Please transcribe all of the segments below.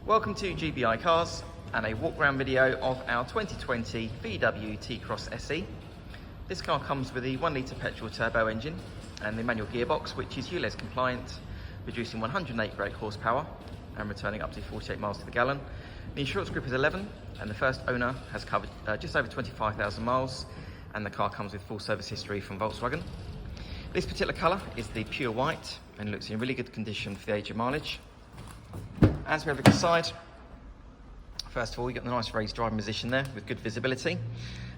Welcome to GBI Cars and a walk around video of our 2020 VW T-Cross SE. This car comes with the 1 litre petrol turbo engine and the manual gearbox, which is Ulez compliant, producing 108 brake horsepower and returning up to 48 miles to the gallon. The insurance group is 11 and the first owner has covered just over 25,000 miles, and the car comes with full service history from Volkswagen. This particular colour is the pure white and looks in really good condition for the age of mileage. As we have a look inside, first of all, you've got the nice raised driving position there with good visibility.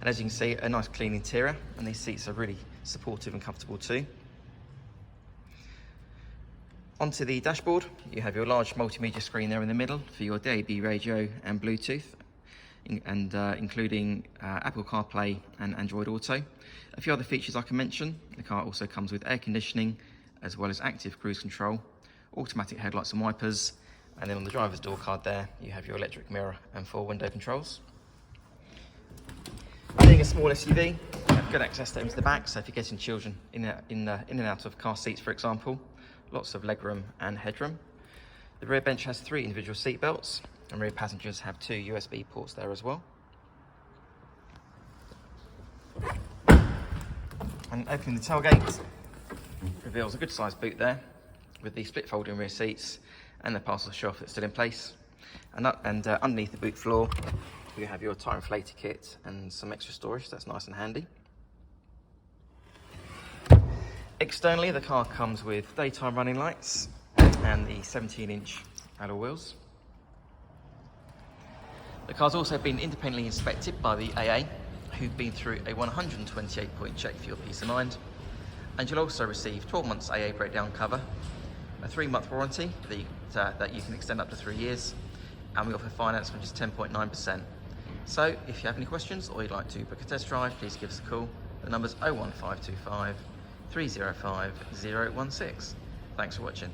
And as you can see, a nice clean interior, and these seats are really supportive and comfortable too. Onto the dashboard, you have your large multimedia screen there in the middle for your DAB radio and Bluetooth, and including Apple CarPlay and Android Auto. A few other features I can mention: the car also comes with air conditioning, as well as active cruise control, automatic headlights and wipers, and then on the driver's door card there, you have your electric mirror and 4 window controls. Being a small SUV, you have good access to the back, so if you're getting children in and out of car seats, for example, lots of legroom and headroom. The rear bench has 3 individual seat belts, and rear passengers have 2 USB ports there as well. And opening the tailgate reveals a good sized boot there, with the split folding rear seats and the parcel shelf that's still in place. And underneath the boot floor, you have your tyre inflator kit and some extra storage, so that's nice and handy. Externally, the car comes with daytime running lights and the 17-inch alloy wheels. The car's also been independently inspected by the AA, who've been through a 128-point check for your peace of mind. And you'll also receive 12 months AA breakdown cover, a 3-month warranty that you can extend up to 3 years, and we offer finance from just 10.9%. So if you have any questions or you'd like to book a test drive, please give us a call. The number's 01525 305 016. Thanks for watching.